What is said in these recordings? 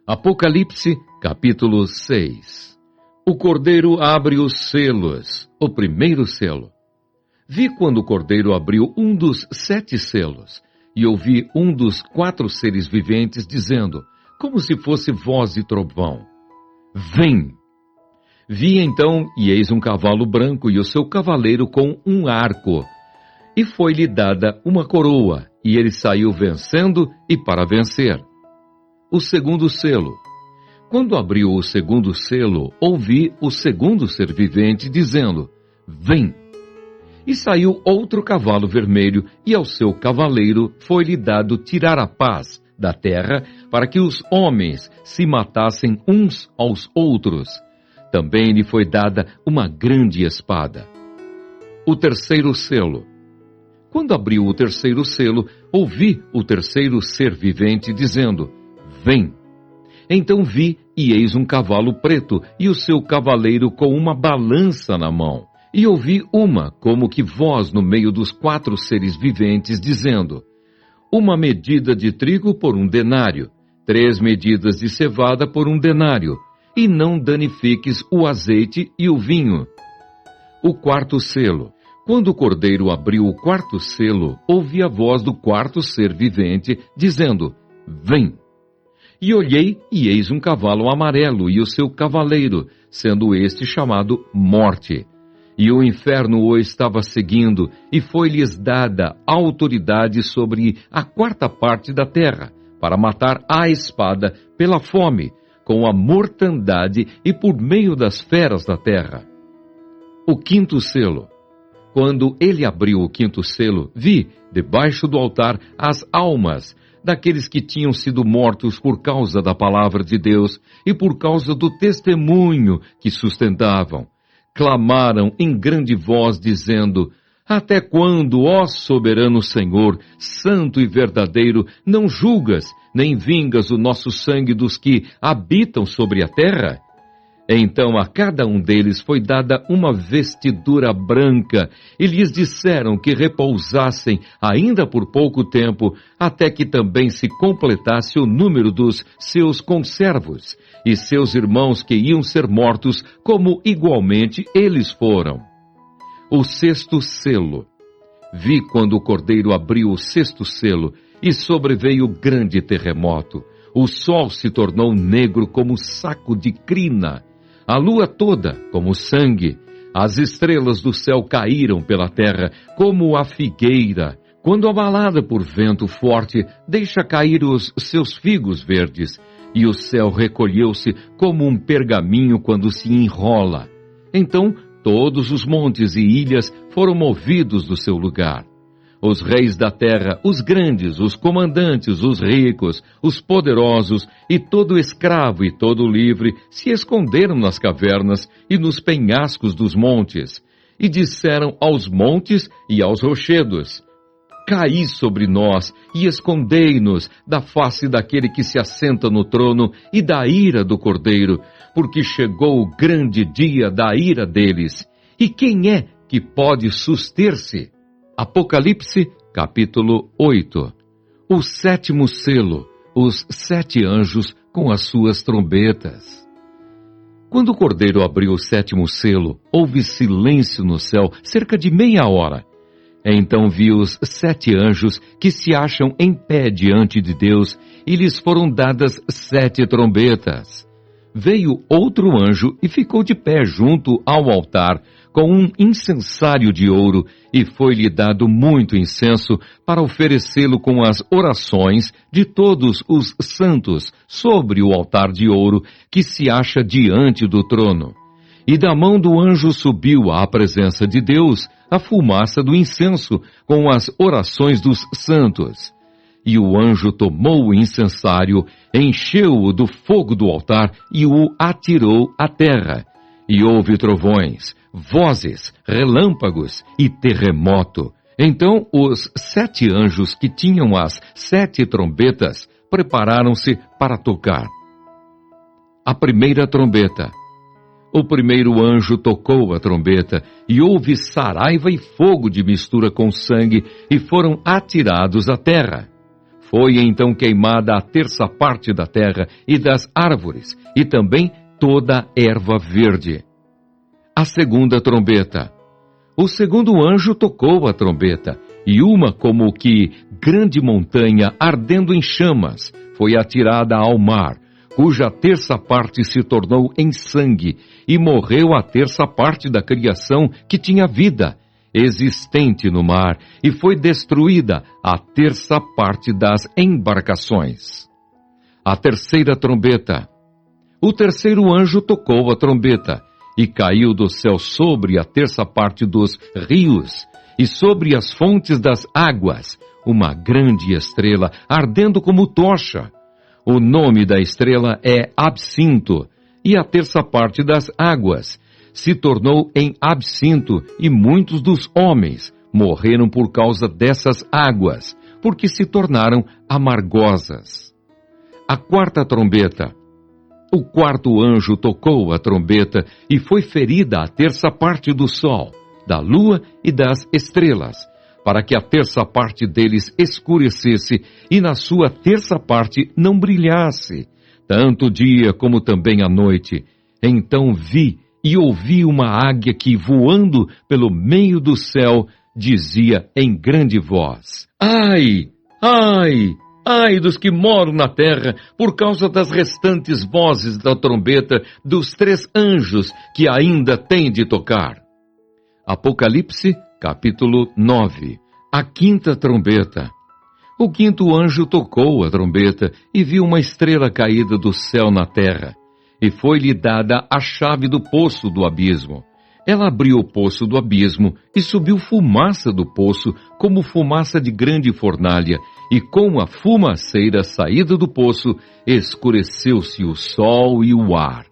Apocalipse, capítulo 6. O Cordeiro abre os selos, o primeiro selo. Vi quando o Cordeiro abriu um dos 7 selos, e ouvi um dos 4 seres viventes dizendo, como se fosse voz de trovão: Vem! Vi então, e eis um cavalo branco e o seu cavaleiro com um arco. E foi-lhe dada uma coroa, e ele saiu vencendo e para vencer. O segundo selo. Quando abriu o segundo selo, ouvi o segundo ser vivente dizendo, Vem! E saiu outro cavalo vermelho, e ao seu cavaleiro foi-lhe dado tirar a paz da terra, para que os homens se matassem uns aos outros. Também lhe foi dada uma grande espada. O terceiro selo. Quando abriu o terceiro selo, ouvi o terceiro ser vivente dizendo, Vem! Então vi, e eis um cavalo preto, e o seu cavaleiro com uma balança na mão. E ouvi como que voz no meio dos 4 seres viventes, dizendo, uma medida de trigo por 1 denário, 3 medidas de cevada por 1 denário, e não danifiques o azeite e o vinho. O quarto selo. Quando o Cordeiro abriu o quarto selo, ouvi a voz do 4º ser vivente, dizendo, Vem! E olhei, e eis um cavalo amarelo, e o seu cavaleiro, sendo este chamado Morte. E o inferno o estava seguindo, e foi-lhes dada autoridade sobre a 4ª parte da terra, para matar à espada, pela fome, com a mortandade e por meio das feras da terra. O quinto selo. Quando ele abriu o 5º selo, vi, debaixo do altar, as almas daqueles que tinham sido mortos por causa da palavra de Deus e por causa do testemunho que sustentavam. Clamaram em grande voz, dizendo, Até quando, ó soberano Senhor, santo e verdadeiro, não julgas, nem vingas o nosso sangue dos que habitam sobre a terra? Então a cada um deles foi dada uma vestidura branca, e lhes disseram que repousassem ainda por pouco tempo, até que também se completasse o número dos seus conservos, e seus irmãos que iam ser mortos, como igualmente eles foram. O 6º selo. Vi quando o Cordeiro abriu o 6º selo, e sobreveio grande terremoto. O sol se tornou negro como saco de crina, a lua toda como sangue, as estrelas do céu caíram pela terra como a figueira, quando abalada por vento forte, deixa cair os seus figos verdes, e o céu recolheu-se como um pergaminho quando se enrola. Então todos os montes e ilhas foram movidos do seu lugar. Os reis da terra, os grandes, os comandantes, os ricos, os poderosos e todo escravo e todo livre se esconderam nas cavernas e nos penhascos dos montes, e disseram aos montes e aos rochedos, Caí sobre nós e escondei-nos da face daquele que se assenta no trono e da ira do Cordeiro, porque chegou o grande dia da ira deles. E quem é que pode suster-se? Apocalipse, capítulo 8. O 7º selo, os 7 anjos com as suas trombetas. Quando o Cordeiro abriu o 7º selo, houve silêncio no céu cerca de meia hora. Então vi os 7 anjos que se acham em pé diante de Deus, e lhes foram dadas 7 trombetas. Veio outro anjo e ficou de pé junto ao altar, com um incensário de ouro, e foi-lhe dado muito incenso para oferecê-lo com as orações de todos os santos sobre o altar de ouro que se acha diante do trono. E da mão do anjo subiu à presença de Deus a fumaça do incenso com as orações dos santos. E o anjo tomou o incensário, encheu-o do fogo do altar e o atirou à terra. E houve trovões, vozes, relâmpagos e terremoto. Então os 7 anjos que tinham as 7 trombetas prepararam-se para tocar. A primeira trombeta. O primeiro anjo tocou a trombeta, e houve saraiva e fogo de mistura com sangue, e foram atirados à terra. Foi então queimada a terça parte da terra e das árvores, e também toda a erva verde. A segunda trombeta. O segundo anjo tocou a trombeta, e uma como que grande montanha ardendo em chamas foi atirada ao mar, cuja terça parte se tornou em sangue, e morreu a terça parte da criação que tinha vida, existente no mar, e foi destruída a terça parte das embarcações. A terceira trombeta. O terceiro anjo tocou a trombeta, e caiu do céu sobre a terça parte dos rios, e sobre as fontes das águas, uma grande estrela, ardendo como tocha. O nome da estrela é Absinto, e a terça parte das águas se tornou em absinto, e muitos dos homens morreram por causa dessas águas, porque se tornaram amargosas. A quarta trombeta. O quarto anjo tocou a trombeta, e foi ferida a terça parte do sol, da lua e das estrelas, para que a terça parte deles escurecesse, e na sua terça parte não brilhasse, tanto o dia como também a noite. Então vi e ouvi uma águia que, voando pelo meio do céu, dizia em grande voz: Ai, ai, ai dos que moram na terra, por causa das restantes vozes da trombeta dos 3 anjos que ainda têm de tocar. Apocalipse, capítulo 9. A quinta trombeta. O quinto anjo tocou a trombeta e viu uma estrela caída do céu na terra, e foi-lhe dada a chave do poço do abismo. Ela abriu o poço do abismo e subiu fumaça do poço, como fumaça de grande fornalha, e com a fumaceira saída do poço, escureceu-se o sol e o ar.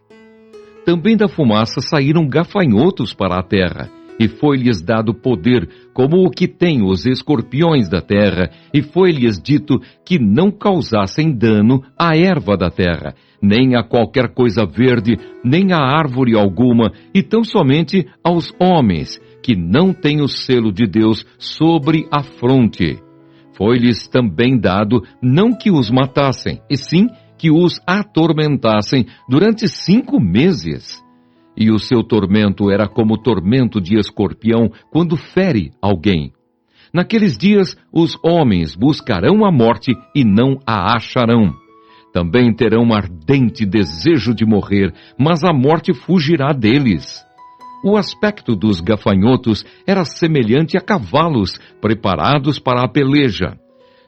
Também da fumaça saíram gafanhotos para a terra, e foi-lhes dado poder, como o que tem os escorpiões da terra, e foi-lhes dito que não causassem dano à erva da terra, nem a qualquer coisa verde, nem a árvore alguma, e tão somente aos homens, que não têm o selo de Deus sobre a fronte. Foi-lhes também dado não que os matassem, e sim que os atormentassem durante 5 meses. E o seu tormento era como o tormento de escorpião quando fere alguém. Naqueles dias, os homens buscarão a morte e não a acharão. Também terão um ardente desejo de morrer, mas a morte fugirá deles. O aspecto dos gafanhotos era semelhante a cavalos preparados para a peleja.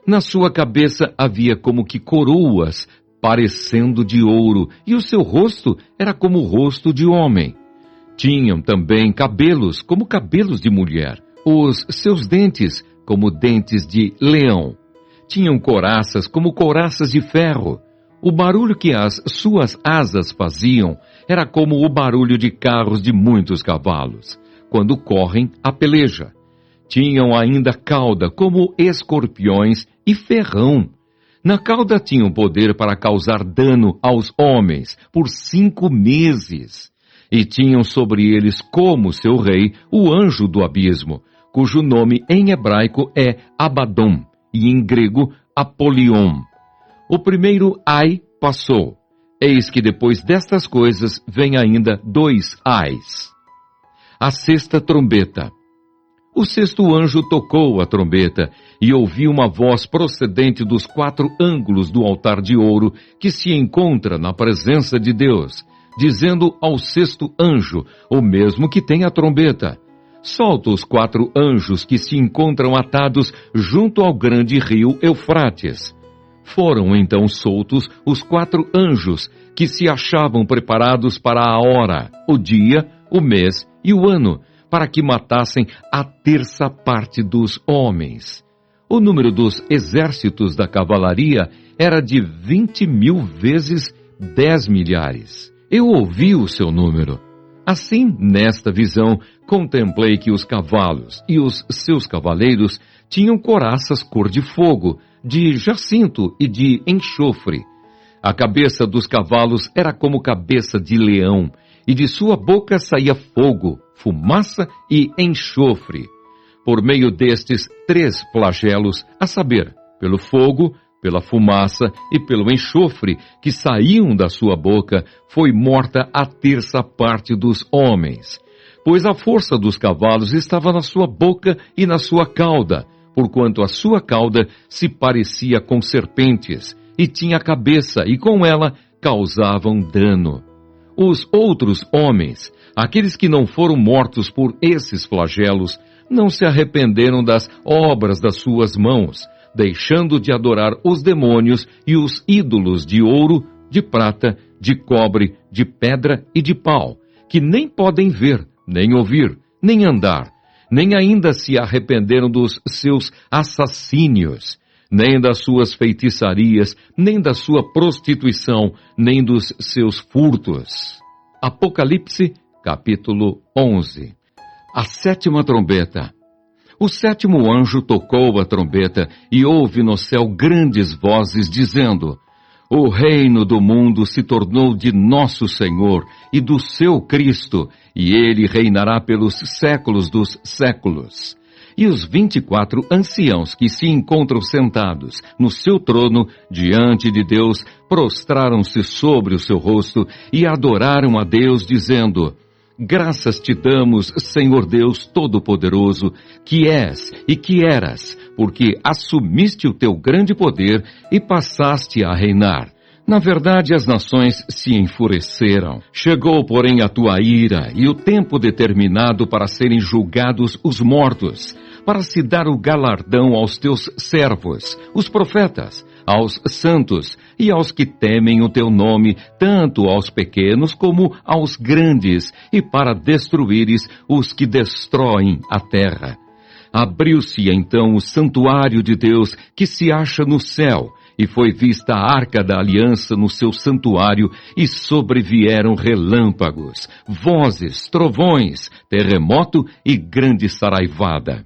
Na sua cabeça havia como que coroas, parecendo de ouro, e o seu rosto era como o rosto de homem. Tinham também cabelos como cabelos de mulher, os seus dentes como dentes de leão. Tinham couraças como couraças de ferro. O barulho que as suas asas faziam era como o barulho de carros de muitos cavalos, quando correm a peleja. Tinham ainda cauda como escorpiões e ferrão. Na cauda tinham poder para causar dano aos homens por 5 meses. E tinham sobre eles como seu rei o anjo do abismo, cujo nome em hebraico é Abaddon e em grego Apolion. O primeiro ai passou. Eis que depois destas coisas vem ainda 2 ais. A sexta trombeta. O sexto anjo tocou a trombeta, e ouvi uma voz procedente dos 4 ângulos do altar de ouro que se encontra na presença de Deus, dizendo ao sexto anjo, o mesmo que tem a trombeta: solta os 4 anjos que se encontram atados junto ao grande rio Eufrates. Foram então soltos os 4 anjos que se achavam preparados para a hora, o dia, o mês e o ano, para que matassem a terça parte dos homens. O número dos exércitos da cavalaria era de 20.000 vezes 10 milhares. Eu ouvi o seu número. Assim, nesta visão, contemplei que os cavalos e os seus cavaleiros tinham couraças cor de fogo, de jacinto e de enxofre. A cabeça dos cavalos era como cabeça de leão, e de sua boca saía fogo, fumaça e enxofre. Por meio destes 3 flagelos, a saber, pelo fogo, Pela fumaça e pelo enxofre que saíam da sua boca, foi morta a terça parte dos homens. Pois a força dos cavalos estava na sua boca e na sua cauda, porquanto a sua cauda se parecia com serpentes, e tinha cabeça, e com ela causavam dano. Os outros homens, aqueles que não foram mortos por esses flagelos, não se arrependeram das obras das suas mãos, deixando de adorar os demônios e os ídolos de ouro, de prata, de cobre, de pedra e de pau, que nem podem ver, nem ouvir, nem andar, nem ainda se arrependeram dos seus assassínios, nem das suas feitiçarias, nem da sua prostituição, nem dos seus furtos. Apocalipse, capítulo 11. A sétima trombeta. O sétimo anjo tocou a trombeta e houve no céu grandes vozes dizendo: O reino do mundo se tornou de nosso Senhor e do seu Cristo, e ele reinará pelos séculos dos séculos. E os 24 anciãos que se encontram sentados no seu trono diante de Deus prostraram-se sobre o seu rosto e adoraram a Deus, dizendo: Graças te damos, Senhor Deus Todo-Poderoso, que és e que eras, porque assumiste o teu grande poder e passaste a reinar. Na verdade, as nações se enfureceram. Chegou, porém, a tua ira e o tempo determinado para serem julgados os mortos, para se dar o galardão aos teus servos, os profetas, aos santos e aos que temem o teu nome, tanto aos pequenos como aos grandes, e para destruíres os que destroem a terra. Abriu-se então o santuário de Deus que se acha no céu, e foi vista a arca da aliança no seu santuário, e sobrevieram relâmpagos, vozes, trovões, terremoto e grande saraivada.